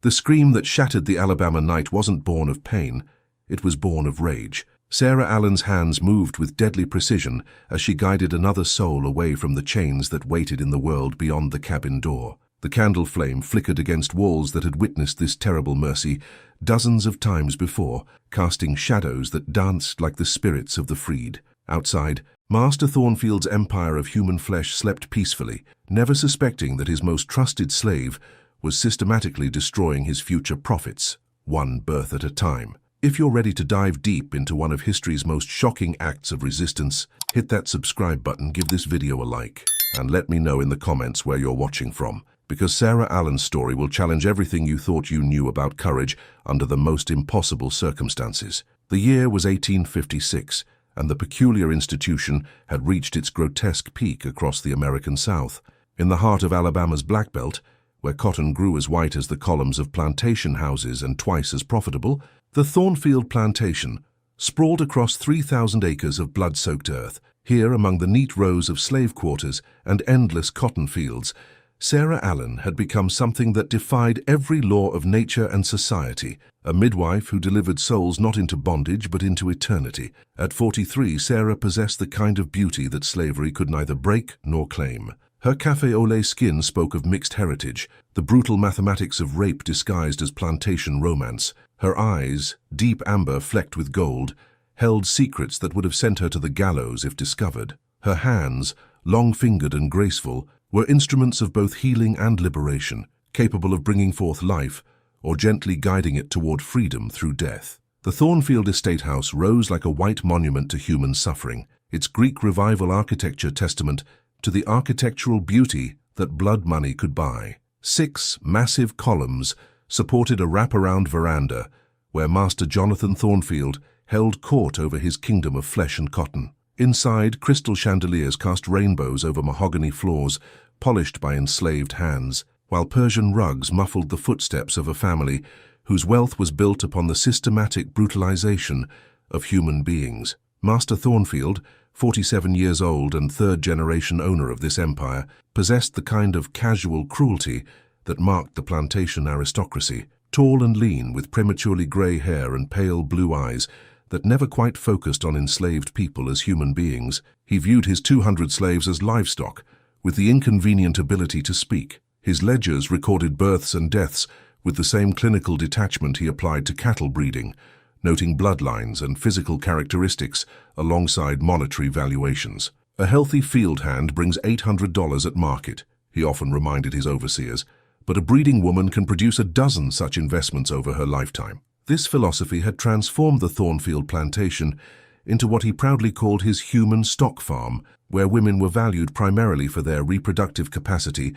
The scream that shattered the Alabama night wasn't born of pain, it was born of rage. Sarah Allen's hands moved with deadly precision as she guided another soul away from the chains that waited in the world beyond the cabin door. The candle flame flickered against walls that had witnessed this terrible mercy dozens of times before, casting shadows that danced like the spirits of the freed. Outside, Master Thornfield's empire of human flesh slept peacefully, never suspecting that his most trusted slave was systematically destroying his future profits, one birth at a time. If you're ready to dive deep into one of history's most shocking acts of resistance, hit that subscribe button, give this video a like, and let me know in the comments where you're watching from, because Sarah Allen's story will challenge everything you thought you knew about courage under the most impossible circumstances. The year was 1856, and the peculiar institution had reached its grotesque peak across the American South. In the heart of Alabama's Black Belt, where cotton grew as white as the columns of plantation houses and twice as profitable, the Thornfield Plantation sprawled across 3,000 acres of blood-soaked earth. Here, among the neat rows of slave quarters and endless cotton fields, Sarah Allen had become something that defied every law of nature and society, a midwife who delivered souls not into bondage but into eternity. At 43, Sarah possessed the kind of beauty that slavery could neither break nor claim. Her café au lait skin spoke of mixed heritage, the brutal mathematics of rape disguised as plantation romance. Her eyes, deep amber flecked with gold, held secrets that would have sent her to the gallows if discovered. Her hands, long-fingered and graceful, were instruments of both healing and liberation, capable of bringing forth life or gently guiding it toward freedom through death. The Thornfield Estate House rose like a white monument to human suffering, its Greek Revival architecture testament to the architectural beauty that blood money could buy. 6 massive columns supported a wraparound veranda where Master Jonathan Thornfield held court over his kingdom of flesh and cotton. Inside, crystal chandeliers cast rainbows over mahogany floors polished by enslaved hands, while Persian rugs muffled the footsteps of a family whose wealth was built upon the systematic brutalization of human beings. Master Thornfield, 47 years old and third-generation owner of this empire, possessed the kind of casual cruelty that marked the plantation aristocracy. Tall and lean, with prematurely gray hair and pale blue eyes that never quite focused on enslaved people as human beings, he viewed his 200 slaves as livestock, with the inconvenient ability to speak. His ledgers recorded births and deaths with the same clinical detachment he applied to cattle breeding, noting bloodlines and physical characteristics alongside monetary valuations. A healthy field hand brings $800 at market, he often reminded his overseers, but a breeding woman can produce a dozen such investments over her lifetime. This philosophy had transformed the Thornfield plantation into what he proudly called his human stock farm, where women were valued primarily for their reproductive capacity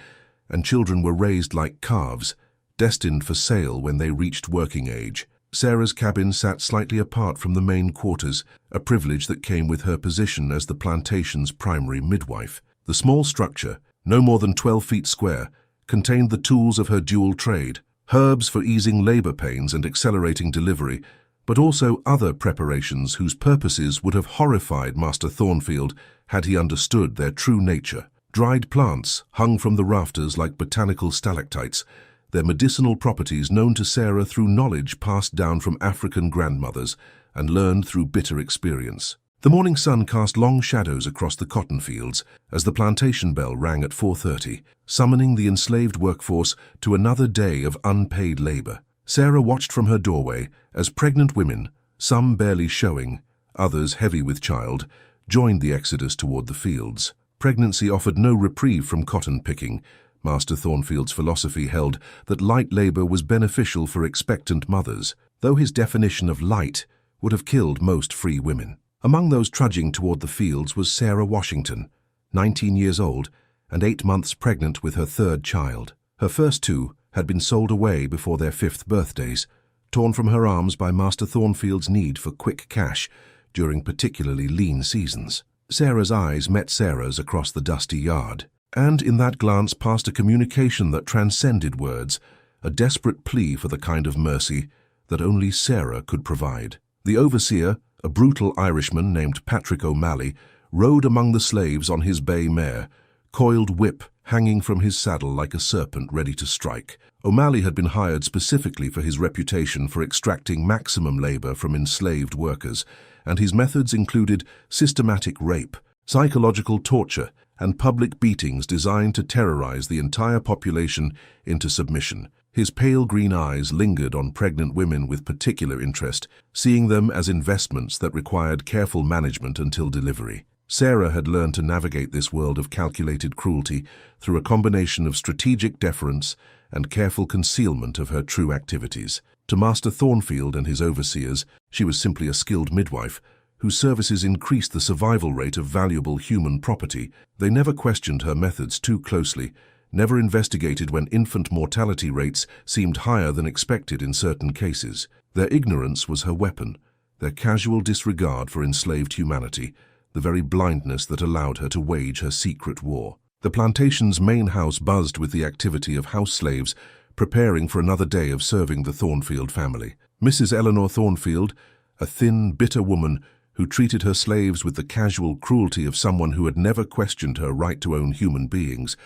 and children were raised like calves, destined for sale when they reached working age. Sarah's cabin sat slightly apart from the main quarters, a privilege that came with her position as the plantation's primary midwife. The small structure, no more than 12 feet square, contained the tools of her dual trade, herbs for easing labor pains and accelerating delivery, but also other preparations whose purposes would have horrified Master Thornfield had he understood their true nature. Dried plants hung from the rafters like botanical stalactites, their medicinal properties known to Sarah through knowledge passed down from African grandmothers and learned through bitter experience. The morning sun cast long shadows across the cotton fields as the plantation bell rang at 4:30, summoning the enslaved workforce to another day of unpaid labor. Sarah watched from her doorway as pregnant women, some barely showing, others heavy with child, joined the exodus toward the fields. Pregnancy offered no reprieve from cotton picking. Master Thornfield's philosophy held that light labor was beneficial for expectant mothers, though his definition of light would have killed most free women. Among those trudging toward the fields was Sarah Washington, 19 years old and 8 months pregnant with her third child. Her first 2 had been sold away before their 5th birthdays, torn from her arms by Master Thornfield's need for quick cash during particularly lean seasons. Sarah's eyes met Sarah's across the dusty yard, and in that glance passed a communication that transcended words, a desperate plea for the kind of mercy that only Sarah could provide. The overseer, a brutal Irishman named Patrick O'Malley, rode among the slaves on his bay mare, coiled whip hanging from his saddle like a serpent ready to strike. O'Malley had been hired specifically for his reputation for extracting maximum labor from enslaved workers, and his methods included systematic rape, psychological torture, and public beatings designed to terrorize the entire population into submission. His pale green eyes lingered on pregnant women with particular interest, seeing them as investments that required careful management until delivery. Sarah had learned to navigate this world of calculated cruelty through a combination of strategic deference and careful concealment of her true activities. To Master Thornfield and his overseers, she was simply a skilled midwife, whose services increased the survival rate of valuable human property. They never questioned her methods too closely, never investigated when infant mortality rates seemed higher than expected in certain cases. Their ignorance was her weapon, their casual disregard for enslaved humanity, the very blindness that allowed her to wage her secret war. The plantation's main house buzzed with the activity of house slaves preparing for another day of serving the Thornfield family. Mrs. Eleanor Thornfield, a thin, bitter woman who treated her slaves with the casual cruelty of someone who had never questioned her right to own human beings,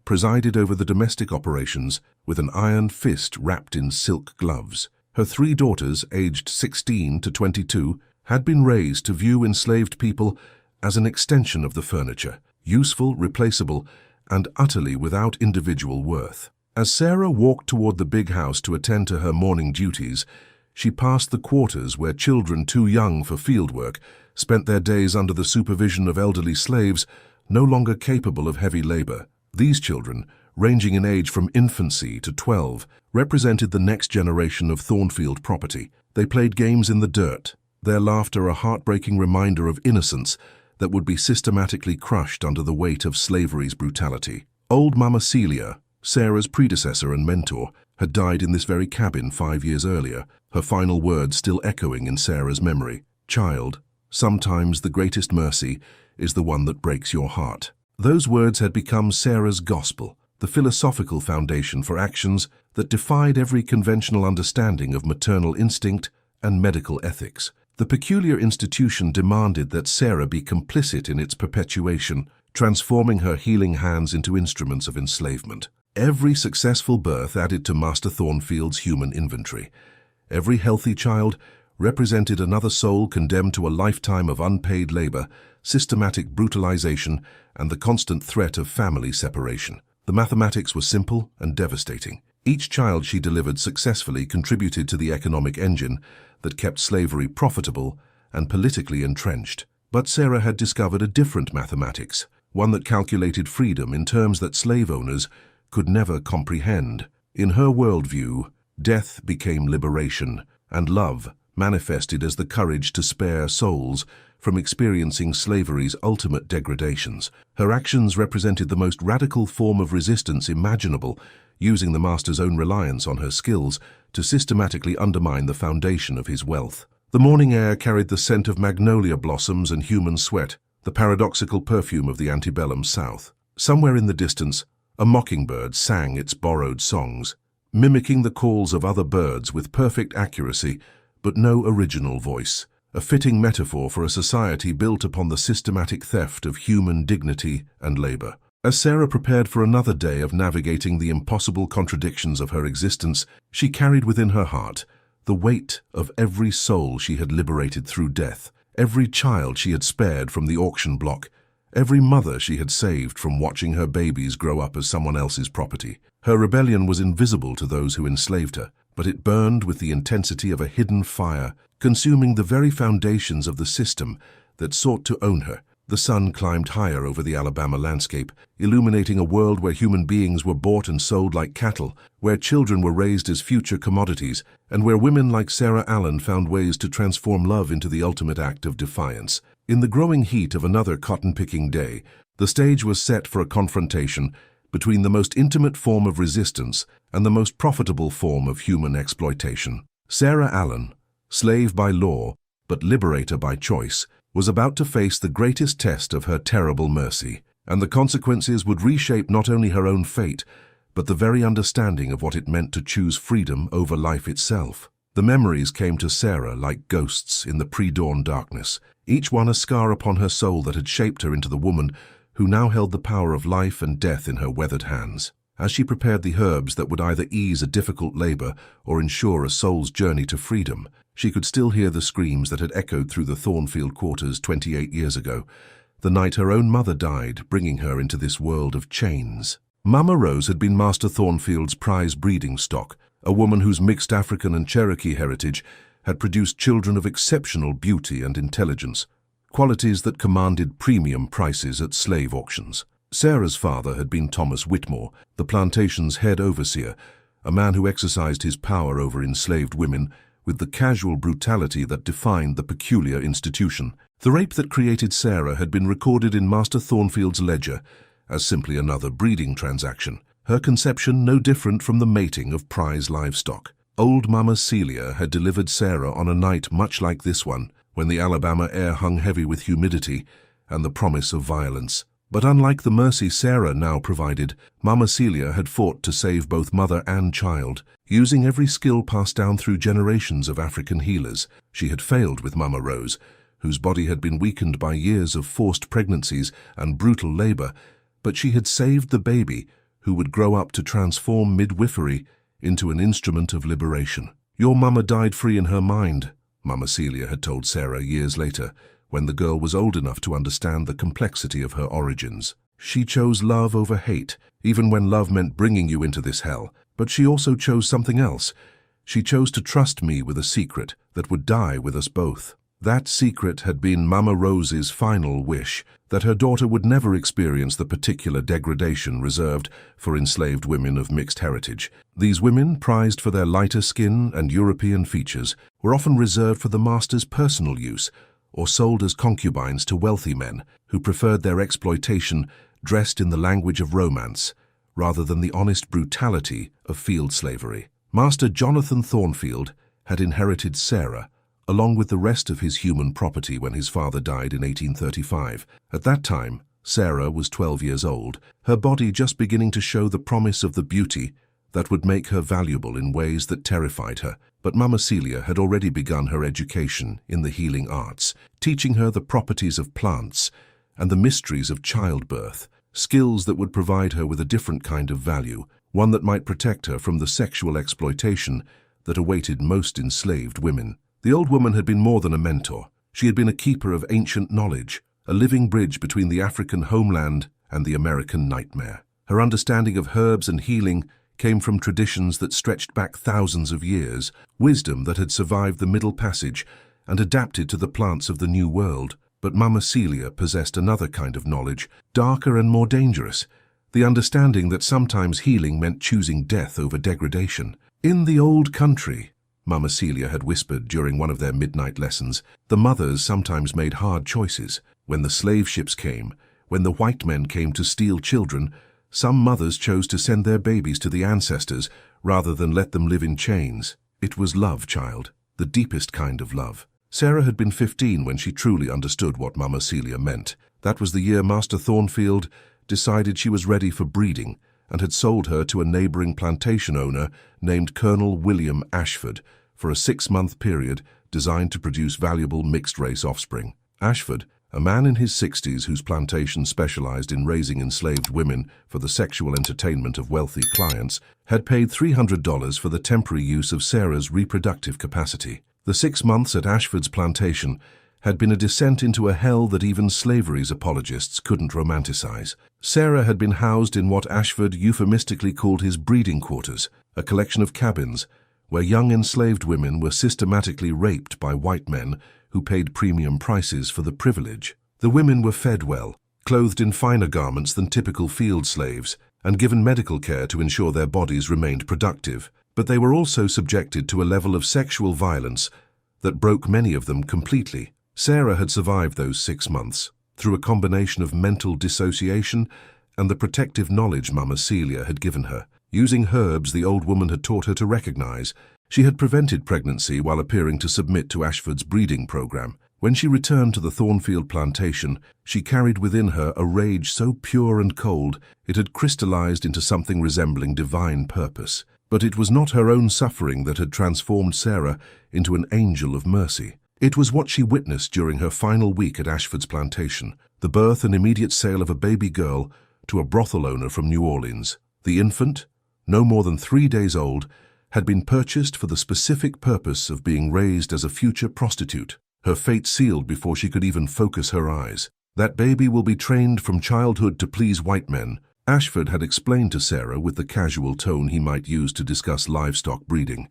presided over the domestic operations with an iron fist wrapped in silk gloves. Her 3 daughters, aged 16 to 22, had been raised to view enslaved people as an extension of the furniture, useful, replaceable, and utterly without individual worth. As Sarah walked toward the big house to attend to her morning duties, she passed the quarters where children too young for field work spent their days under the supervision of elderly slaves no longer capable of heavy labor. These children, ranging in age from infancy to 12, represented the next generation of Thornfield property. They played games in the dirt, their laughter a heartbreaking reminder of innocence that would be systematically crushed under the weight of slavery's brutality. Old Mama Celia, Sarah's predecessor and mentor, had died in this very cabin 5 years earlier, her final words still echoing in Sarah's memory. "Child, sometimes the greatest mercy is the one that breaks your heart." Those words had become Sarah's gospel, the philosophical foundation for actions that defied every conventional understanding of maternal instinct and medical ethics. The peculiar institution demanded that Sarah be complicit in its perpetuation, transforming her healing hands into instruments of enslavement. Every successful birth added to Master Thornfield's human inventory. Every healthy child represented another soul condemned to a lifetime of unpaid labor, systematic brutalization, and the constant threat of family separation. The mathematics were simple and devastating. Each child she delivered successfully contributed to the economic engine that kept slavery profitable and politically entrenched. But Sarah had discovered a different mathematics, one that calculated freedom in terms that slave owners could never comprehend. In her worldview, death became liberation, and love manifested as the courage to spare souls from experiencing slavery's ultimate degradations. Her actions represented the most radical form of resistance imaginable, using the master's own reliance on her skills to systematically undermine the foundation of his wealth. The morning air carried the scent of magnolia blossoms and human sweat, the paradoxical perfume of the antebellum South. Somewhere in the distance, a mockingbird sang its borrowed songs, mimicking the calls of other birds with perfect accuracy, but no original voice, a fitting metaphor for a society built upon the systematic theft of human dignity and labor. As Sarah prepared for another day of navigating the impossible contradictions of her existence, she carried within her heart the weight of every soul she had liberated through death, every child she had spared from the auction block, every mother she had saved from watching her babies grow up as someone else's property. Her rebellion was invisible to those who enslaved her, but it burned with the intensity of a hidden fire, consuming the very foundations of the system that sought to own her. The sun climbed higher over the Alabama landscape, illuminating a world where human beings were bought and sold like cattle, where children were raised as future commodities, and where women like Sarah Allen found ways to transform love into the ultimate act of defiance. In the growing heat of another cotton-picking day, the stage was set for a confrontation between the most intimate form of resistance and the most profitable form of human exploitation. Sarah Allen, slave by law, but liberator by choice, was about to face the greatest test of her terrible mercy, and the consequences would reshape not only her own fate, but the very understanding of what it meant to choose freedom over life itself. The memories came to Sarah like ghosts in the pre-dawn darkness, each one a scar upon her soul that had shaped her into the woman who now held the power of life and death in her weathered hands. As she prepared the herbs that would either ease a difficult labor or ensure a soul's journey to freedom, she could still hear the screams that had echoed through the Thornfield quarters 28 years ago, the night her own mother died, bringing her into this world of chains. Mama Rose had been Master Thornfield's prize breeding stock, a woman whose mixed African and Cherokee heritage had produced children of exceptional beauty and intelligence, qualities that commanded premium prices at slave auctions. Sarah's father had been Thomas Whitmore, the plantation's head overseer, a man who exercised his power over enslaved women with the casual brutality that defined the peculiar institution. The rape that created Sarah had been recorded in Master Thornfield's ledger as simply another breeding transaction, her conception no different from the mating of prize livestock. Old Mama Celia had delivered Sarah on a night much like this one, when the Alabama air hung heavy with humidity and the promise of violence. But unlike the mercy Sarah now provided, Mama Celia had fought to save both mother and child. Using every skill passed down through generations of African healers, she had failed with Mama Rose, whose body had been weakened by years of forced pregnancies and brutal labor, but she had saved the baby, who would grow up to transform midwifery into an instrument of liberation. "Your mama died free in her mind," Mama Celia had told Sarah years later, when the girl was old enough to understand the complexity of her origins. "She chose love over hate, even when love meant bringing you into this hell. But she also chose something else. She chose to trust me with a secret that would die with us both." That secret had been Mama Rose's final wish, that her daughter would never experience the particular degradation reserved for enslaved women of mixed heritage. These women, prized for their lighter skin and European features, were often reserved for the master's personal use, or sold as concubines to wealthy men who preferred their exploitation dressed in the language of romance, rather than the honest brutality of field slavery. Master Jonathan Thornfield had inherited Sarah, along with the rest of his human property when his father died in 1835. At that time, Sarah was 12 years old, her body just beginning to show the promise of the beauty that would make her valuable in ways that terrified her. But Mama Celia had already begun her education in the healing arts, teaching her the properties of plants and the mysteries of childbirth, skills that would provide her with a different kind of value, one that might protect her from the sexual exploitation that awaited most enslaved women. The old woman had been more than a mentor. She had been a keeper of ancient knowledge, a living bridge between the African homeland and the American nightmare. Her understanding of herbs and healing came from traditions that stretched back thousands of years, wisdom that had survived the Middle Passage and adapted to the plants of the New World. But Mama Celia possessed another kind of knowledge, darker and more dangerous, the understanding that sometimes healing meant choosing death over degradation. In the old country, Mama Celia had whispered during one of their midnight lessons, the mothers sometimes made hard choices. When the slave ships came, when the white men came to steal children, some mothers chose to send their babies to the ancestors rather than let them live in chains. It was love, child, the deepest kind of love. Sarah had been 15 when she truly understood what Mama Celia meant. That was the year Master Thornfield decided she was ready for breeding and had sold her to a neighboring plantation owner named Colonel William Ashford for a 6-month period designed to produce valuable mixed-race offspring. Ashford, a man in his 60s whose plantation specialized in raising enslaved women for the sexual entertainment of wealthy clients, had paid $300 for the temporary use of Sarah's reproductive capacity. The 6 months at Ashford's plantation had been a descent into a hell that even slavery's apologists couldn't romanticize. Sarah had been housed in what Ashford euphemistically called his breeding quarters, a collection of cabins where young enslaved women were systematically raped by white men who paid premium prices for the privilege. The women were fed well, clothed in finer garments than typical field slaves, and given medical care to ensure their bodies remained productive. But they were also subjected to a level of sexual violence that broke many of them completely. Sarah had survived those 6 months through a combination of mental dissociation and the protective knowledge Mama Celia had given her. Using herbs the old woman had taught her to recognize, she had prevented pregnancy while appearing to submit to Ashford's breeding program. When she returned to the Thornfield plantation, she carried within her a rage so pure and cold it had crystallized into something resembling divine purpose. But it was not her own suffering that had transformed Sarah into an angel of mercy. It was what she witnessed during her final week at Ashford's plantation, the birth and immediate sale of a baby girl to a brothel owner from New Orleans. The infant, no more than 3 days old, had been purchased for the specific purpose of being raised as a future prostitute, her fate sealed before she could even focus her eyes. That baby will be trained from childhood to please white men, Ashford had explained to Sarah with the casual tone he might use to discuss livestock breeding.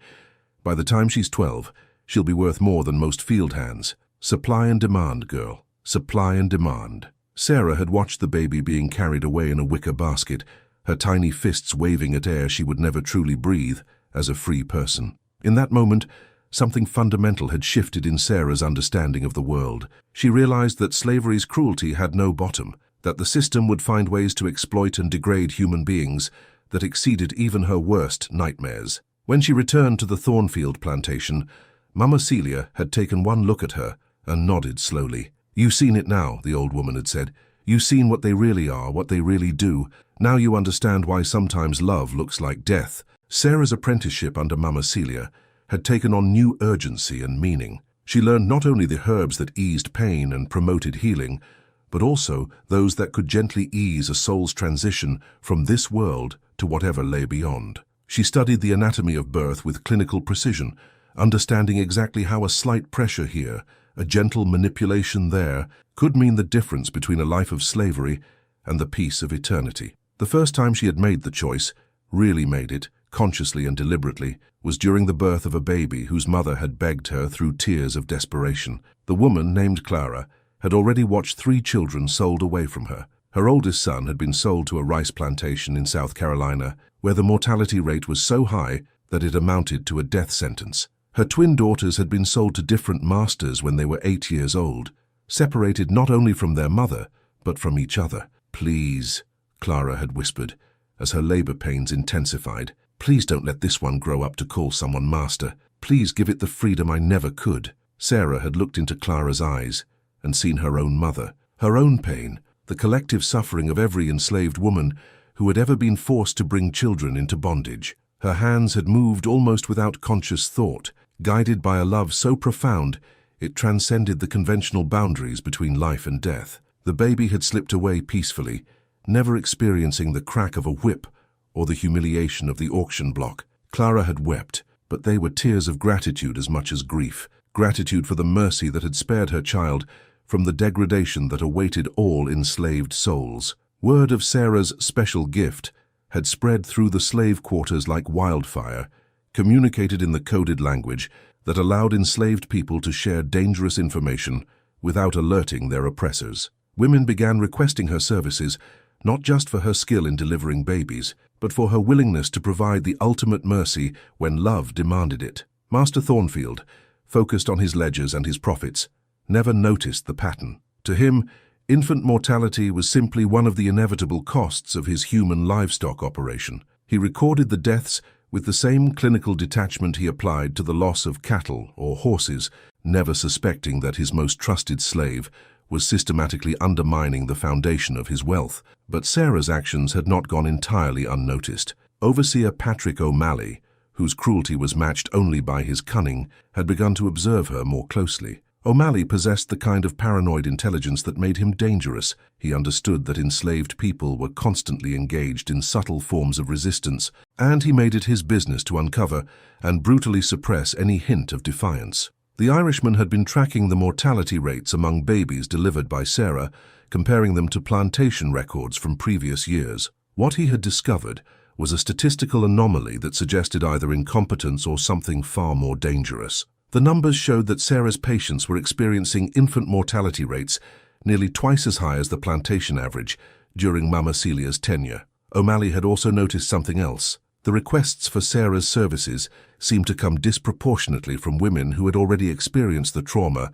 By the time she's 12, she'll be worth more than most field hands. Supply and demand, girl. Supply and demand. Sarah had watched the baby being carried away in a wicker basket, her tiny fists waving at air she would never truly breathe as a free person. In that moment, something fundamental had shifted in Sarah's understanding of the world. She realized that slavery's cruelty had no bottom, that the system would find ways to exploit and degrade human beings that exceeded even her worst nightmares. When she returned to the Thornfield plantation, Mama Celia had taken one look at her and nodded slowly. "You've seen it now," the old woman had said. "You've seen what they really are, what they really do. Now you understand why sometimes love looks like death." Sarah's apprenticeship under Mama Celia had taken on new urgency and meaning. She learned not only the herbs that eased pain and promoted healing, but also those that could gently ease a soul's transition from this world to whatever lay beyond. She studied the anatomy of birth with clinical precision, understanding exactly how a slight pressure here, a gentle manipulation there, could mean the difference between a life of slavery and the peace of eternity. The first time she had made the choice, really made it, consciously and deliberately, was during the birth of a baby whose mother had begged her through tears of desperation. The woman, named Clara, had already watched 3 children sold away from her. Her oldest son had been sold to a rice plantation in South Carolina, where the mortality rate was so high that it amounted to a death sentence. Her twin daughters had been sold to different masters when they were 8 years old, separated not only from their mother, but from each other. "Please," Clara had whispered, as her labor pains intensified, "please don't let this one grow up to call someone master. Please give it the freedom I never could." Sarah had looked into Clara's eyes and seen her own mother, her own pain, the collective suffering of every enslaved woman who had ever been forced to bring children into bondage. Her hands had moved almost without conscious thought, guided by a love so profound it transcended the conventional boundaries between life and death. The baby had slipped away peacefully, never experiencing the crack of a whip or the humiliation of the auction block. Clara had wept, but they were tears of gratitude as much as grief, gratitude for the mercy that had spared her child from the degradation that awaited all enslaved souls. Word of Sarah's special gift had spread through the slave quarters like wildfire, communicated in the coded language that allowed enslaved people to share dangerous information without alerting their oppressors. Women began requesting her services, not just for her skill in delivering babies, but for her willingness to provide the ultimate mercy when love demanded it. Master Thornfield, focused on his ledgers and his profits, never noticed the pattern. To him, infant mortality was simply one of the inevitable costs of his human livestock operation. He recorded the deaths with the same clinical detachment he applied to the loss of cattle or horses, never suspecting that his most trusted slave was systematically undermining the foundation of his wealth. But Sarah's actions had not gone entirely unnoticed. Overseer Patrick O'Malley, whose cruelty was matched only by his cunning, had begun to observe her more closely. O'Malley possessed the kind of paranoid intelligence that made him dangerous. He understood that enslaved people were constantly engaged in subtle forms of resistance, and he made it his business to uncover and brutally suppress any hint of defiance. The Irishman had been tracking the mortality rates among babies delivered by Sarah, comparing them to plantation records from previous years. What he had discovered was a statistical anomaly that suggested either incompetence or something far more dangerous. The numbers showed that Sarah's patients were experiencing infant mortality rates nearly twice as high as the plantation average during Mama Celia's tenure. O'Malley had also noticed something else. The requests for Sarah's services seemed to come disproportionately from women who had already experienced the trauma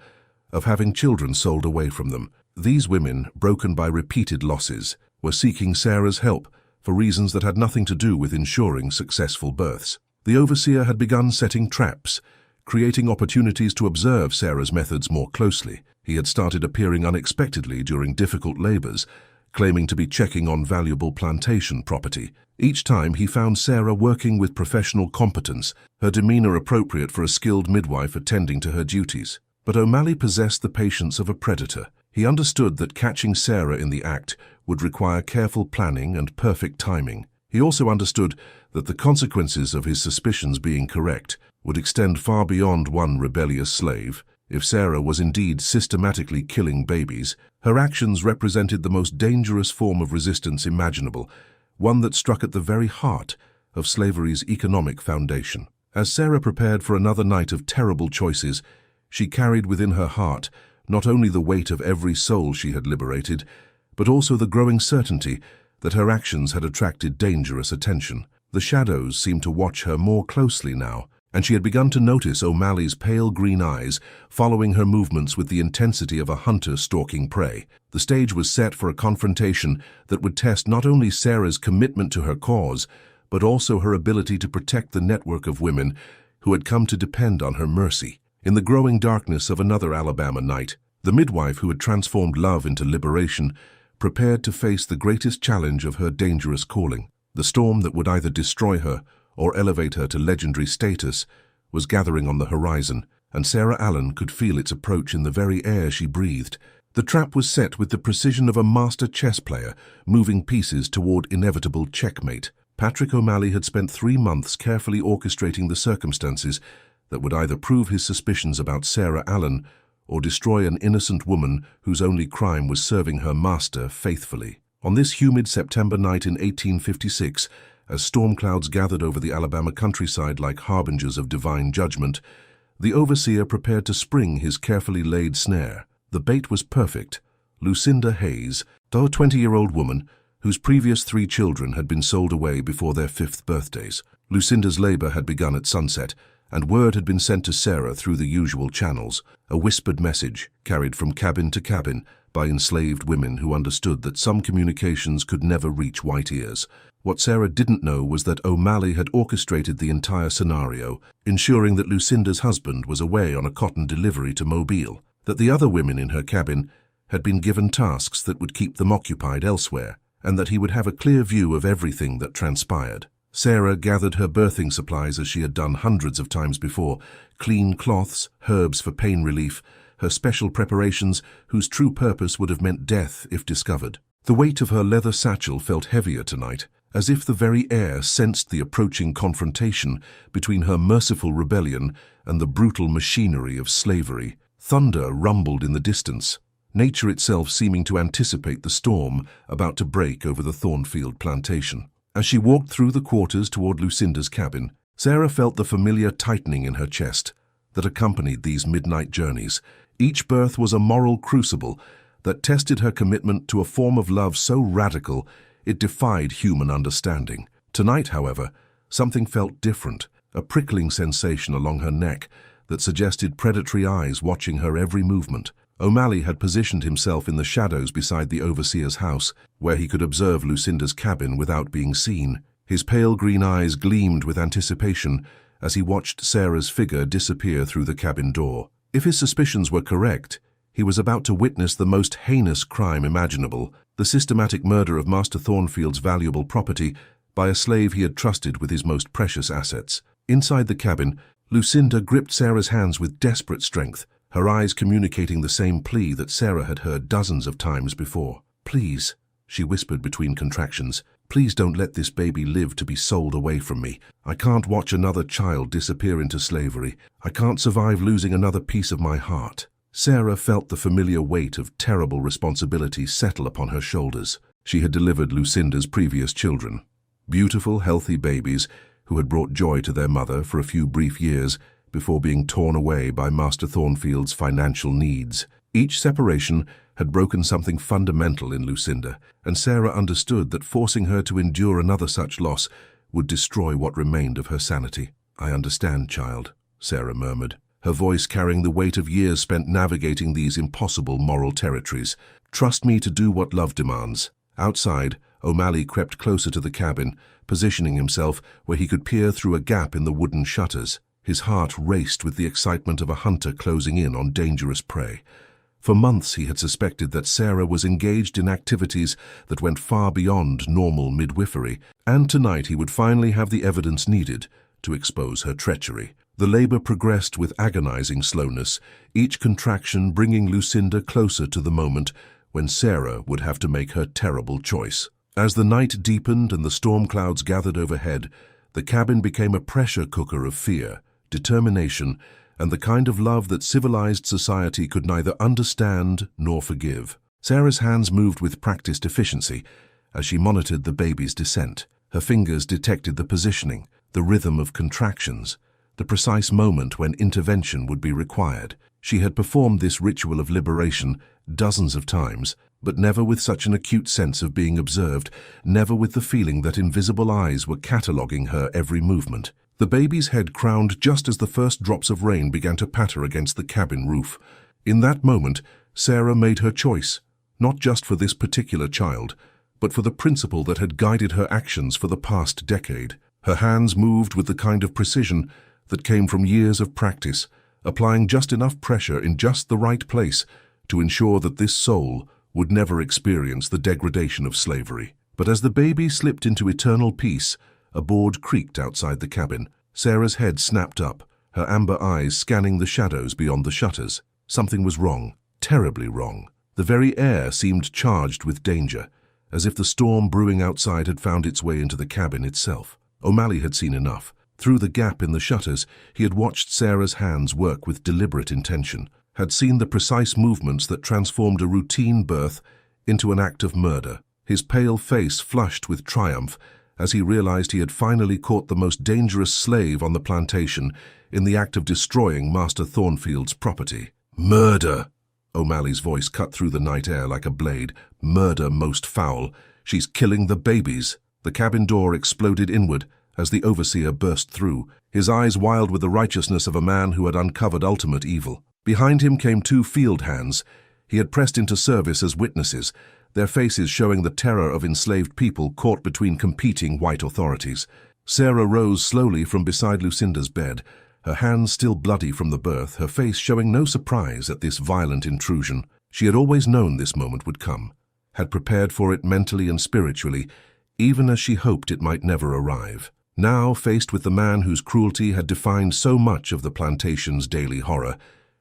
of having children sold away from them. These women, broken by repeated losses, were seeking Sarah's help for reasons that had nothing to do with ensuring successful births. The overseer had begun setting traps, creating opportunities to observe Sarah's methods more closely. He had started appearing unexpectedly during difficult labors, claiming to be checking on valuable plantation property. Each time he found Sarah working with professional competence, her demeanor appropriate for a skilled midwife attending to her duties. But O'Malley possessed the patience of a predator. He understood that catching Sarah in the act would require careful planning and perfect timing. He also understood that the consequences of his suspicions being correct would extend far beyond one rebellious slave. If Sarah was indeed systematically killing babies, her actions represented the most dangerous form of resistance imaginable, one that struck at the very heart of slavery's economic foundation. As Sarah prepared for another night of terrible choices, she carried within her heart not only the weight of every soul she had liberated, but also the growing certainty that her actions had attracted dangerous attention. The shadows seemed to watch her more closely now, and she had begun to notice O'Malley's pale green eyes following her movements with the intensity of a hunter stalking prey. The stage was set for a confrontation that would test not only Sarah's commitment to her cause, but also her ability to protect the network of women who had come to depend on her mercy. In the growing darkness of another Alabama night, the midwife who had transformed love into liberation prepared to face the greatest challenge of her dangerous calling. The storm that would either destroy her or elevate her to legendary status was gathering on the horizon, and Sarah Allen could feel its approach in the very air she breathed. The trap was set with the precision of a master chess player moving pieces toward inevitable checkmate. Patrick O'Malley had spent 3 months carefully orchestrating the circumstances that would either prove his suspicions about Sarah Allen or destroy an innocent woman whose only crime was serving her master faithfully. On this humid September night in 1856, as storm clouds gathered over the Alabama countryside like harbingers of divine judgment, the overseer prepared to spring his carefully laid snare. The bait was perfect. Lucinda Hayes, though a 20-year-old woman whose previous 3 children had been sold away before their 5th birthdays. Lucinda's labor had begun at sunset, and word had been sent to Sarah through the usual channels, a whispered message carried from cabin to cabin by enslaved women who understood that some communications could never reach white ears. What Sarah didn't know was that O'Malley had orchestrated the entire scenario, ensuring that Lucinda's husband was away on a cotton delivery to Mobile, that the other women in her cabin had been given tasks that would keep them occupied elsewhere, and that he would have a clear view of everything that transpired. Sarah gathered her birthing supplies as she had done hundreds of times before, clean cloths, herbs for pain relief, her special preparations whose true purpose would have meant death if discovered. The weight of her leather satchel felt heavier tonight, as if the very air sensed the approaching confrontation between her merciful rebellion and the brutal machinery of slavery. Thunder rumbled in the distance, nature itself seeming to anticipate the storm about to break over the Thornfield plantation. As she walked through the quarters toward Lucinda's cabin, Sarah felt the familiar tightening in her chest that accompanied these midnight journeys. Each birth was a moral crucible that tested her commitment to a form of love so radical it defied human understanding. Tonight, however, something felt different, a prickling sensation along her neck that suggested predatory eyes watching her every movement. O'Malley had positioned himself in the shadows beside the overseer's house, where he could observe Lucinda's cabin without being seen. His pale green eyes gleamed with anticipation as he watched Sarah's figure disappear through the cabin door. If his suspicions were correct, he was about to witness the most heinous crime imaginable, the systematic murder of Master Thornfield's valuable property by a slave he had trusted with his most precious assets. Inside the cabin, Lucinda gripped Sarah's hands with desperate strength, her eyes communicating the same plea that Sarah had heard dozens of times before. "Please," she whispered between contractions, "please don't let this baby live to be sold away from me. I can't watch another child disappear into slavery. I can't survive losing another piece of my heart." Sarah felt the familiar weight of terrible responsibility settle upon her shoulders. She had delivered Lucinda's previous children, beautiful, healthy babies who had brought joy to their mother for a few brief years before being torn away by Master Thornfield's financial needs. Each separation had broken something fundamental in Lucinda, and Sarah understood that forcing her to endure another such loss would destroy what remained of her sanity. "I understand, child," Sarah murmured, her voice carrying the weight of years spent navigating these impossible moral territories. "Trust me to do what love demands." Outside, O'Malley crept closer to the cabin, positioning himself where he could peer through a gap in the wooden shutters. His heart raced with the excitement of a hunter closing in on dangerous prey. For months he had suspected that Sarah was engaged in activities that went far beyond normal midwifery, and tonight he would finally have the evidence needed to expose her treachery. The labor progressed with agonizing slowness, each contraction bringing Lucinda closer to the moment when Sarah would have to make her terrible choice. As the night deepened and the storm clouds gathered overhead, the cabin became a pressure cooker of fear, determination, and the kind of love that civilized society could neither understand nor forgive. Sarah's hands moved with practiced efficiency as she monitored the baby's descent. Her fingers detected the positioning, the rhythm of contractions, the precise moment when intervention would be required. She had performed this ritual of liberation dozens of times, but never with such an acute sense of being observed, never with the feeling that invisible eyes were cataloguing her every movement. The baby's head crowned just as the first drops of rain began to patter against the cabin roof. In that moment, Sarah made her choice, not just for this particular child, but for the principle that had guided her actions for the past decade. Her hands moved with the kind of precision that came from years of practice, applying just enough pressure in just the right place to ensure that this soul would never experience the degradation of slavery. But as the baby slipped into eternal peace, a board creaked outside the cabin. Sarah's head snapped up, her amber eyes scanning the shadows beyond the shutters. Something was wrong, terribly wrong. The very air seemed charged with danger, as if the storm brewing outside had found its way into the cabin itself. O'Malley had seen enough. Through the gap in the shutters, he had watched Sarah's hands work with deliberate intention, had seen the precise movements that transformed a routine birth into an act of murder. His pale face flushed with triumph as he realized he had finally caught the most dangerous slave on the plantation in the act of destroying Master Thornfield's property. Murder! O'Malley's voice cut through the night air like a blade. Murder most foul. She's killing the babies. The cabin door exploded inward as the overseer burst through, his eyes wild with the righteousness of a man who had uncovered ultimate evil. Behind him came two field hands. He had pressed into service as witnesses, their faces showing the terror of enslaved people caught between competing white authorities. Sarah rose slowly from beside Lucinda's bed, her hands still bloody from the birth, her face showing no surprise at this violent intrusion. She had always known this moment would come, had prepared for it mentally and spiritually, even as she hoped it might never arrive. Now, faced with the man whose cruelty had defined so much of the plantation's daily horror,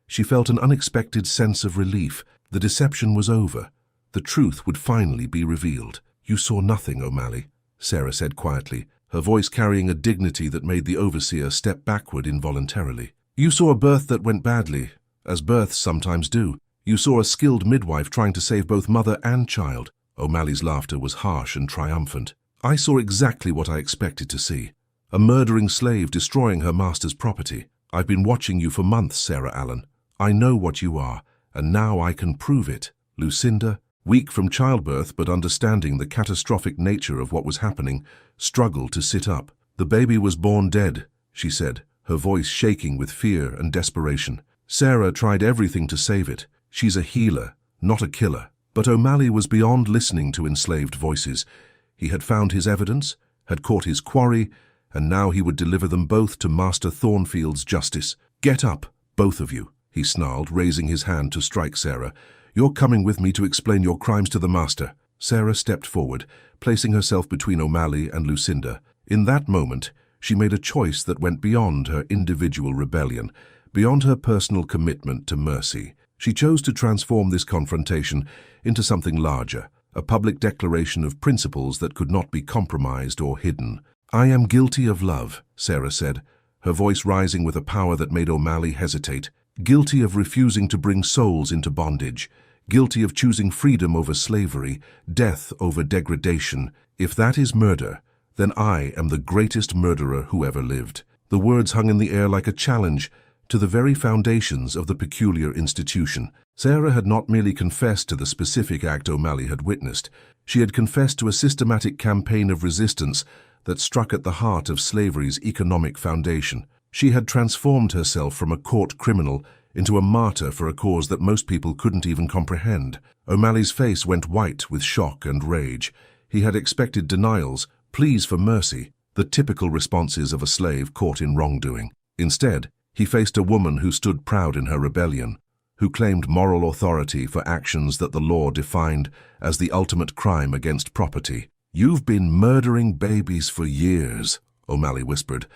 she felt an unexpected sense of relief. The deception was over. The truth would finally be revealed. "You saw nothing, O'Malley," Sarah said quietly, her voice carrying a dignity that made the overseer step backward involuntarily. "You saw a birth that went badly, as births sometimes do. You saw a skilled midwife trying to save both mother and child." O'Malley's laughter was harsh and triumphant. "I saw exactly what I expected to see. A murdering slave destroying her master's property. I've been watching you for months, Sarah Allen. I know what you are, and now I can prove it." Lucinda, weak from childbirth but understanding the catastrophic nature of what was happening, struggled to sit up. "The baby was born dead," she said, her voice shaking with fear and desperation. "Sarah tried everything to save it. She's a healer, not a killer." But O'Malley was beyond listening to enslaved voices. He had found his evidence, had caught his quarry, and now he would deliver them both to Master Thornfield's justice. "Get up, both of you," he snarled, raising his hand to strike Sarah. "You're coming with me to explain your crimes to the Master." Sarah stepped forward, placing herself between O'Malley and Lucinda. In that moment, she made a choice that went beyond her individual rebellion, beyond her personal commitment to mercy. She chose to transform this confrontation into something larger, a public declaration of principles that could not be compromised or hidden. "I am guilty of love," Sarah said, her voice rising with a power that made O'Malley hesitate. "Guilty of refusing to bring souls into bondage, guilty of choosing freedom over slavery, death over degradation. If that is murder, then I am the greatest murderer who ever lived." The words hung in the air like a challenge to the very foundations of the peculiar institution. Sarah had not merely confessed to the specific act O'Malley had witnessed. She had confessed to a systematic campaign of resistance that struck at the heart of slavery's economic foundation. She had transformed herself from a court criminal into a martyr for a cause that most people couldn't even comprehend. O'Malley's face went white with shock and rage. He had expected denials, pleas for mercy, the typical responses of a slave caught in wrongdoing. Instead, he faced a woman who stood proud in her rebellion, who claimed moral authority for actions that the law defined as the ultimate crime against property. "You've been murdering babies for years," O'Malley whispered,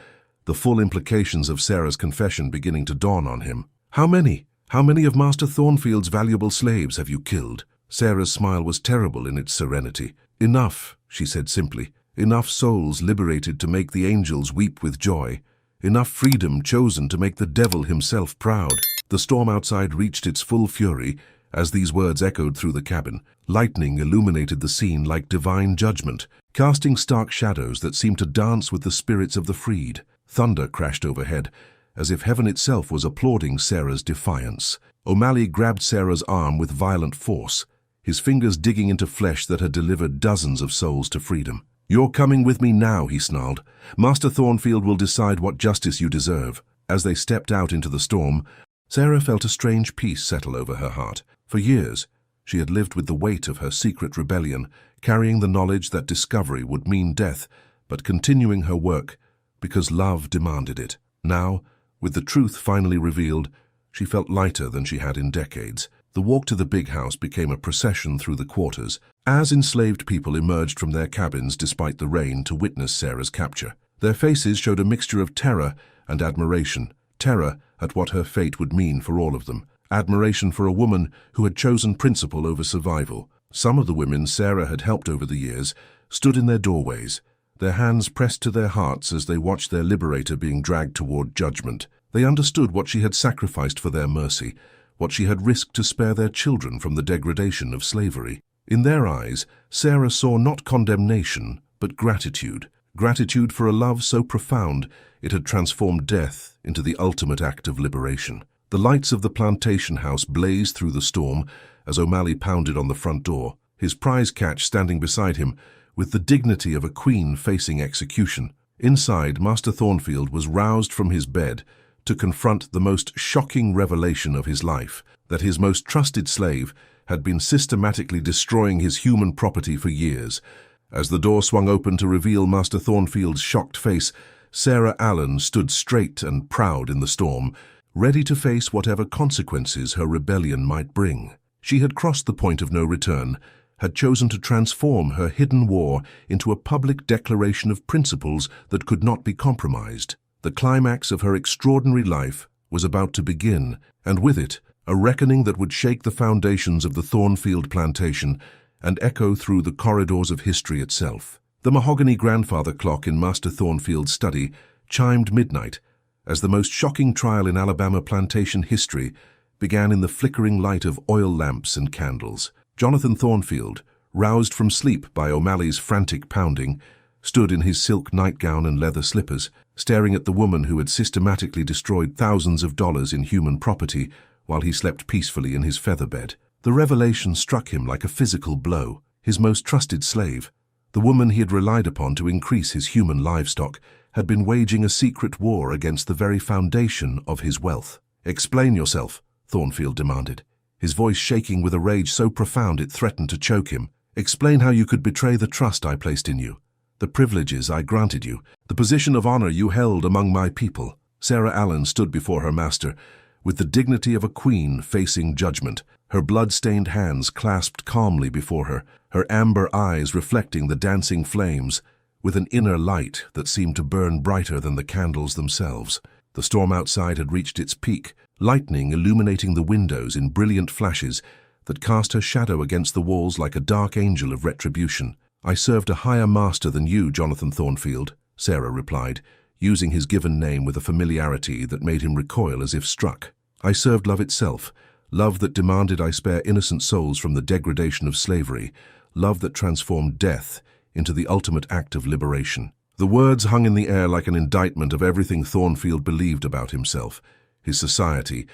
the full implications of Sarah's confession beginning to dawn on him. How many? How many of Master Thornfield's valuable slaves have you killed? Sarah's smile was terrible in its serenity. Enough, she said simply. Enough souls liberated to make the angels weep with joy. Enough freedom chosen to make the devil himself proud. The storm outside reached its full fury as these words echoed through the cabin. Lightning illuminated the scene like divine judgment, casting stark shadows that seemed to dance with the spirits of the freed. Thunder crashed overhead, as if heaven itself was applauding Sarah's defiance. O'Malley grabbed Sarah's arm with violent force, his fingers digging into flesh that had delivered dozens of souls to freedom. "You're coming with me now," he snarled. "Master Thornfield will decide what justice you deserve." As they stepped out into the storm, Sarah felt a strange peace settle over her heart. For years, she had lived with the weight of her secret rebellion, carrying the knowledge that discovery would mean death, but continuing her work because love demanded it. Now, with the truth finally revealed, she felt lighter than she had in decades. The walk to the big house became a procession through the quarters, as enslaved people emerged from their cabins despite the rain to witness Sarah's capture. Their faces showed a mixture of terror and admiration. Terror at what her fate would mean for all of them. Admiration for a woman who had chosen principle over survival. Some of the women Sarah had helped over the years stood in their doorways, their hands pressed to their hearts as they watched their liberator being dragged toward judgment. They understood what she had sacrificed for their mercy, what she had risked to spare their children from the degradation of slavery. In their eyes, Sarah saw not condemnation, but gratitude. Gratitude for a love so profound it had transformed death into the ultimate act of liberation. The lights of the plantation house blazed through the storm as O'Malley pounded on the front door, his prize catch standing beside him with the dignity of a queen facing execution. Inside, Master Thornfield was roused from his bed to confront the most shocking revelation of his life, that his most trusted slave had been systematically destroying his human property for years. As the door swung open to reveal Master Thornfield's shocked face, Sarah Allen stood straight and proud in the storm, ready to face whatever consequences her rebellion might bring. She had crossed the point of no return, had chosen to transform her hidden war into a public declaration of principles that could not be compromised. The climax of her extraordinary life was about to begin, and with it, a reckoning that would shake the foundations of the Thornfield plantation and echo through the corridors of history itself. The mahogany grandfather clock in Master Thornfield's study chimed midnight, as the most shocking trial in Alabama plantation history began in the flickering light of oil lamps and candles. Jonathan Thornfield, roused from sleep by O'Malley's frantic pounding, stood in his silk nightgown and leather slippers, staring at the woman who had systematically destroyed thousands of dollars in human property while he slept peacefully in his feather bed. The revelation struck him like a physical blow. His most trusted slave, the woman he had relied upon to increase his human livestock, had been waging a secret war against the very foundation of his wealth. "Explain yourself," Thornfield demanded, his voice shaking with a rage so profound it threatened to choke him. "Explain how you could betray the trust I placed in you, the privileges I granted you, the position of honor you held among my people." Sarah Allen stood before her master, with the dignity of a queen facing judgment, her blood-stained hands clasped calmly before her, her amber eyes reflecting the dancing flames, with an inner light that seemed to burn brighter than the candles themselves. The storm outside had reached its peak, lightning illuminating the windows in brilliant flashes that cast her shadow against the walls like a dark angel of retribution. "I served a higher master than you, Jonathan Thornfield," Sarah replied, using his given name with a familiarity that made him recoil as if struck. "I served love itself, love that demanded I spare innocent souls from the degradation of slavery, love that transformed death into the ultimate act of liberation." The words hung in the air like an indictment of everything Thornfield believed about himself, his society,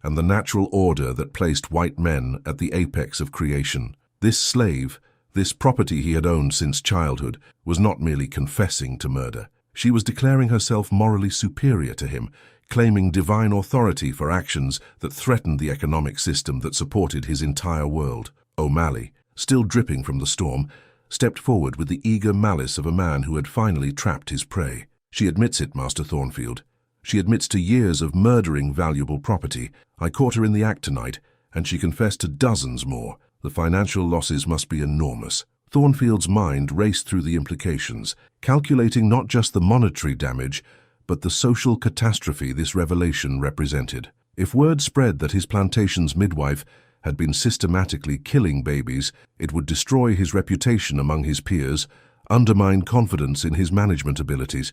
and the natural order that placed white men at the apex of creation. This slave, this property he had owned since childhood, was not merely confessing to murder. She was declaring herself morally superior to him, claiming divine authority for actions that threatened the economic system that supported his entire world. O'Malley, still dripping from the storm, stepped forward with the eager malice of a man who had finally trapped his prey. "She admits it, Master Thornfield. She admits to years of murdering valuable property. I caught her in the act tonight, and she confessed to dozens more. The financial losses must be enormous." Thornfield's mind raced through the implications, calculating not just the monetary damage, but the social catastrophe this revelation represented. If word spread that his plantation's midwife had been systematically killing babies, it would destroy his reputation among his peers, undermine confidence in his management abilities,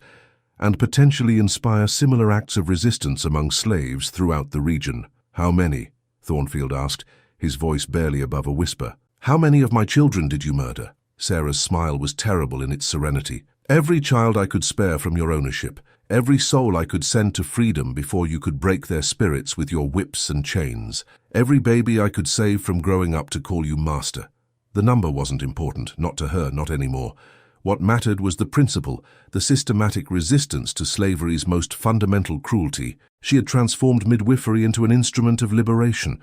and potentially inspire similar acts of resistance among slaves throughout the region. "How many?" Thornfield asked, his voice barely above a whisper. "How many of my children did you murder?" Sarah's smile was terrible in its serenity. "Every child I could spare from your ownership, every soul I could send to freedom before you could break their spirits with your whips and chains, every baby I could save from growing up to call you master." The number wasn't important, not to her, not anymore. What mattered was the principle, the systematic resistance to slavery's most fundamental cruelty. She had transformed midwifery into an instrument of liberation,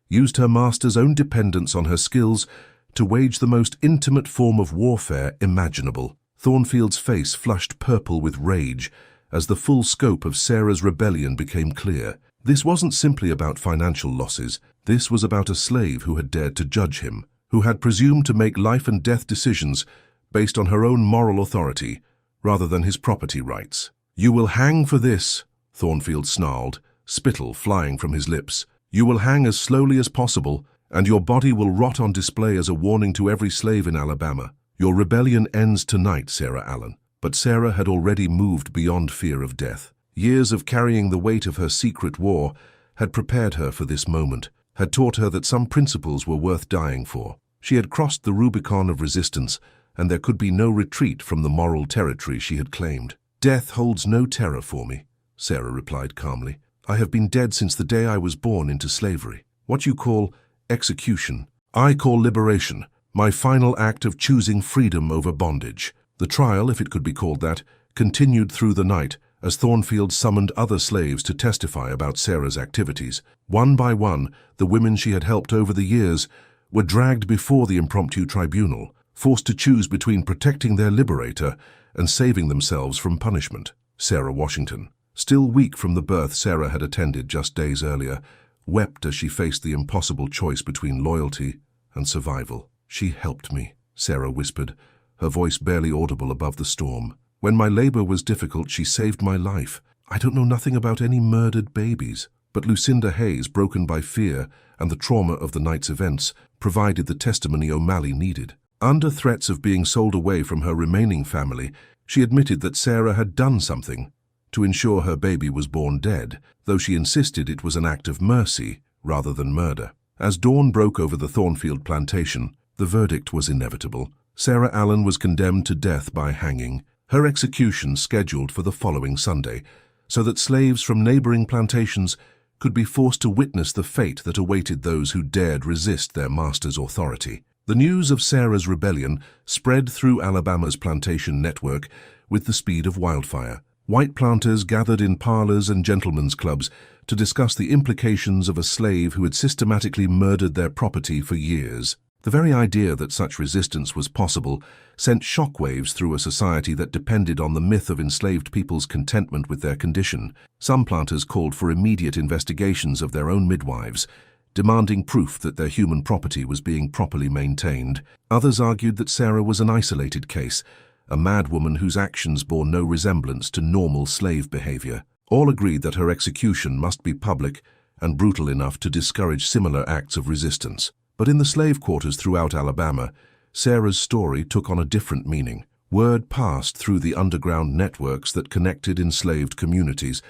used her master's own dependence on her skills to wage the most intimate form of warfare imaginable. Thornfield's face flushed purple with rage as the full scope of Sarah's rebellion became clear. This wasn't simply about financial losses. This was about a slave who had dared to judge him, who had presumed to make life and death decisions based on her own moral authority rather than his property rights. "You will hang for this," Thornfield snarled, spittle flying from his lips. "You will hang as slowly as possible, and your body will rot on display as a warning to every slave in Alabama. Your rebellion ends tonight, Sarah Allen." But Sarah had already moved beyond fear of death. Years of carrying the weight of her secret war had prepared her for this moment, had taught her that some principles were worth dying for. She had crossed the Rubicon of resistance, and there could be no retreat from the moral territory she had claimed. "Death holds no terror for me," Sarah replied calmly. "I have been dead since the day I was born into slavery. What you call execution, I call liberation, my final act of choosing freedom over bondage." The trial, if it could be called that, continued through the night as Thornfield summoned other slaves to testify about Sarah's activities. One by one, the women she had helped over the years were dragged before the impromptu tribunal, forced to choose between protecting their liberator and saving themselves from punishment. Sarah Washington, still weak from the birth Sarah had attended just days earlier, wept as she faced the impossible choice between loyalty and survival. "She helped me," Sarah whispered, her voice barely audible above the storm. "When my labor was difficult, she saved my life. I don't know nothing about any murdered babies." But Lucinda Hayes, broken by fear and the trauma of the night's events, provided the testimony O'Malley needed. Under threats of being sold away from her remaining family, she admitted that Sarah had done something to ensure her baby was born dead, though she insisted it was an act of mercy rather than murder. As dawn broke over the Thornfield plantation, the verdict was inevitable. Sarah Allen was condemned to death by hanging, her execution scheduled for the following Sunday, so that slaves from neighboring plantations could be forced to witness the fate that awaited those who dared resist their master's authority. The news of Sarah's rebellion spread through Alabama's plantation network with the speed of wildfire. White planters gathered in parlors and gentlemen's clubs to discuss the implications of a slave who had systematically murdered their property for years. The very idea that such resistance was possible sent shockwaves through a society that depended on the myth of enslaved people's contentment with their condition. Some planters called for immediate investigations of their own midwives, demanding proof that their human property was being properly maintained. Others argued that Sarah was an isolated case, a madwoman whose actions bore no resemblance to normal slave behavior. All agreed that her execution must be public and brutal enough to discourage similar acts of resistance. But in the slave quarters throughout Alabama, Sarah's story took on a different meaning. Word passed through the underground networks that connected enslaved communities,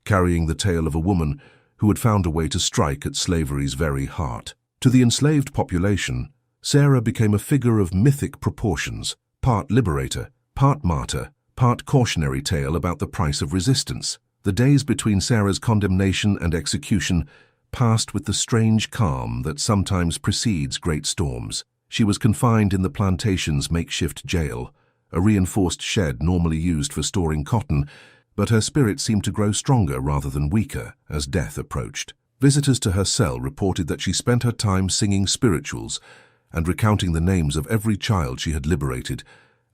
carrying the tale of a woman who had found a way to strike at slavery's very heart. To the enslaved population, Sarah became a figure of mythic proportions, part liberator, part martyr, part cautionary tale about the price of resistance. The days between Sarah's condemnation and execution passed with the strange calm that sometimes precedes great storms. She was confined in the plantation's makeshift jail, a reinforced shed normally used for storing cotton, but her spirit seemed to grow stronger rather than weaker as death approached. Visitors to her cell reported that she spent her time singing spirituals and recounting the names of every child she had liberated,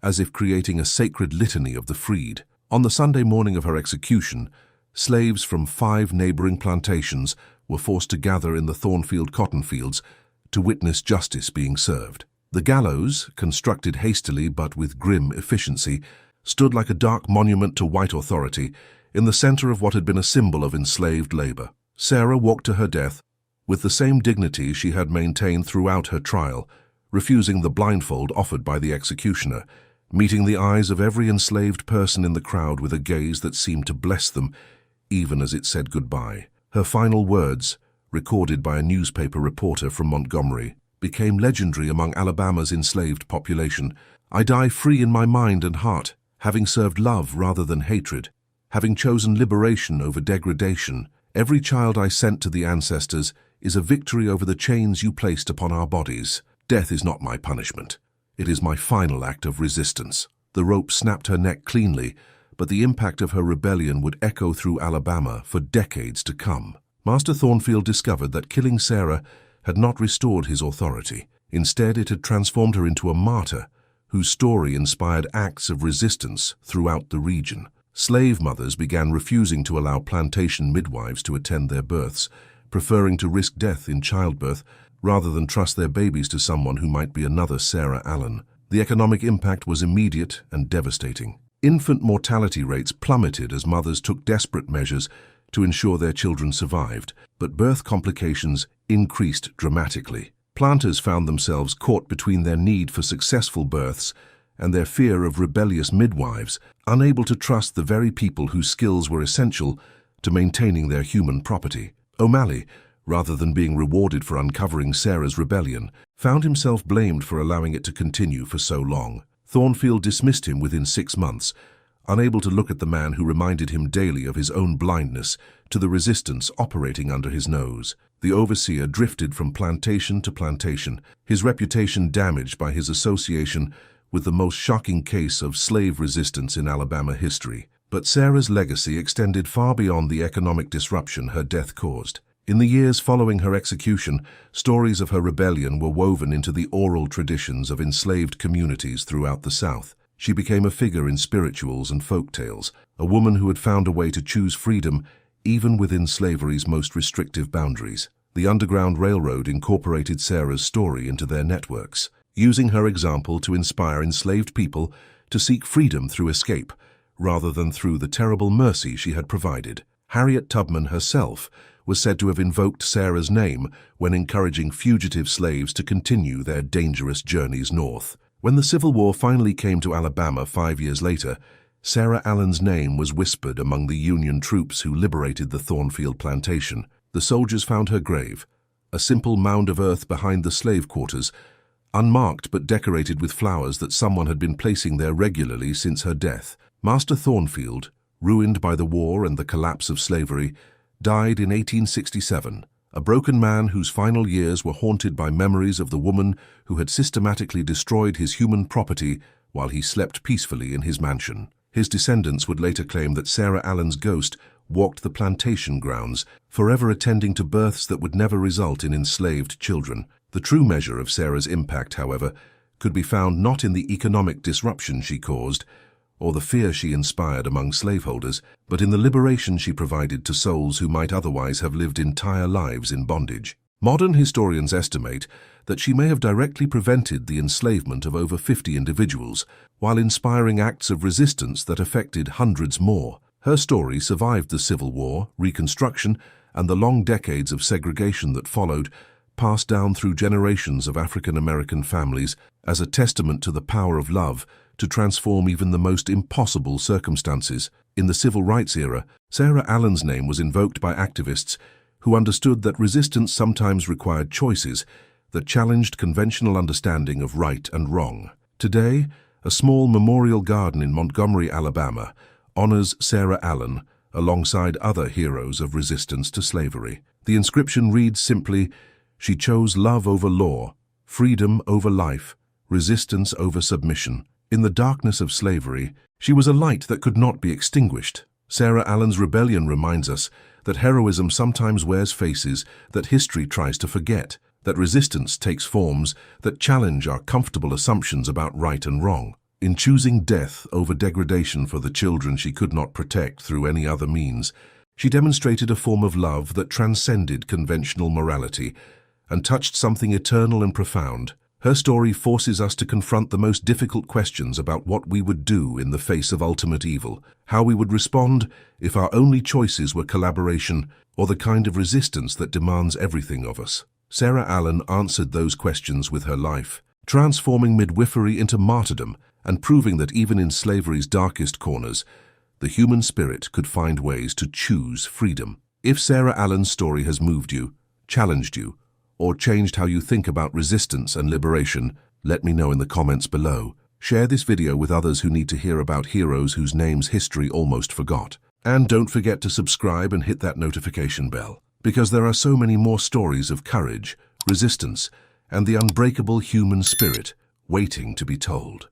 as if creating a sacred litany of the freed. On the Sunday morning of her execution, slaves from 5 neighboring plantations were forced to gather in the Thornfield cotton fields to witness justice being served. The gallows, constructed hastily but with grim efficiency, stood like a dark monument to white authority, in the center of what had been a symbol of enslaved labor. Sarah walked to her death with the same dignity she had maintained throughout her trial, refusing the blindfold offered by the executioner, meeting the eyes of every enslaved person in the crowd with a gaze that seemed to bless them, even as it said goodbye. Her final words, recorded by a newspaper reporter from Montgomery, became legendary among Alabama's enslaved population. "I die free in my mind and heart, having served love rather than hatred, having chosen liberation over degradation. Every child I sent to the ancestors is a victory over the chains you placed upon our bodies. Death is not my punishment. It is my final act of resistance." The rope snapped her neck cleanly, but the impact of her rebellion would echo through Alabama for decades to come. Master Thornfield discovered that killing Sarah had not restored his authority. Instead, it had transformed her into a martyr, whose story inspired acts of resistance throughout the region. Slave mothers began refusing to allow plantation midwives to attend their births, preferring to risk death in childbirth rather than trust their babies to someone who might be another Sarah Allen. The economic impact was immediate and devastating. Infant mortality rates plummeted as mothers took desperate measures to ensure their children survived, but birth complications increased dramatically. Planters found themselves caught between their need for successful births and their fear of rebellious midwives, unable to trust the very people whose skills were essential to maintaining their human property. O'Malley, rather than being rewarded for uncovering Sarah's rebellion, found himself blamed for allowing it to continue for so long. Thornfield dismissed him within 6 months, unable to look at the man who reminded him daily of his own blindness to the resistance operating under his nose. The overseer drifted from plantation to plantation, his reputation damaged by his association with the most shocking case of slave resistance in Alabama history. But Sarah's legacy extended far beyond the economic disruption her death caused. In the years following her execution, stories of her rebellion were woven into the oral traditions of enslaved communities throughout the South. She became a figure in spirituals and folk tales, a woman who had found a way to choose freedom even within slavery's most restrictive boundaries. The Underground Railroad incorporated Sarah's story into their networks, using her example to inspire enslaved people to seek freedom through escape, rather than through the terrible mercy she had provided. Harriet Tubman herself was said to have invoked Sarah's name when encouraging fugitive slaves to continue their dangerous journeys north. When the Civil War finally came to Alabama 5 years later, Sarah Allen's name was whispered among the Union troops who liberated the Thornfield plantation. The soldiers found her grave, a simple mound of earth behind the slave quarters, unmarked but decorated with flowers that someone had been placing there regularly since her death. Master Thornfield, ruined by the war and the collapse of slavery, died in 1867, a broken man whose final years were haunted by memories of the woman who had systematically destroyed his human property while he slept peacefully in his mansion. His descendants would later claim that Sarah Allen's ghost walked the plantation grounds, forever attending to births that would never result in enslaved children. The true measure of Sarah's impact, however, could be found not in the economic disruption she caused, or the fear she inspired among slaveholders, but in the liberation she provided to souls who might otherwise have lived entire lives in bondage. Modern historians estimate that she may have directly prevented the enslavement of over 50 individuals, while inspiring acts of resistance that affected hundreds more. Her story survived the Civil War, Reconstruction, and the long decades of segregation that followed, passed down through generations of African American families as a testament to the power of love to transform even the most impossible circumstances. In the Civil Rights era, Sarah Allen's name was invoked by activists who understood that resistance sometimes required choices that challenged conventional understanding of right and wrong. Today, a small memorial garden in Montgomery, Alabama, honors Sarah Allen alongside other heroes of resistance to slavery. The inscription reads simply, "She chose love over law, freedom over life, resistance over submission. In the darkness of slavery, she was a light that could not be extinguished." Sarah Allen's rebellion reminds us that heroism sometimes wears faces that history tries to forget, that resistance takes forms that challenge our comfortable assumptions about right and wrong. In choosing death over degradation for the children she could not protect through any other means, she demonstrated a form of love that transcended conventional morality and touched something eternal and profound. Her story forces us to confront the most difficult questions about what we would do in the face of ultimate evil, how we would respond if our only choices were collaboration or the kind of resistance that demands everything of us. Sarah Allen answered those questions with her life, transforming midwifery into martyrdom and proving that even in slavery's darkest corners, the human spirit could find ways to choose freedom. If Sarah Allen's story has moved you, challenged you, or changed how you think about resistance and liberation, let me know in the comments below. Share this video with others who need to hear about heroes whose names history almost forgot. And don't forget to subscribe and hit that notification bell, because there are so many more stories of courage, resistance, and the unbreakable human spirit waiting to be told.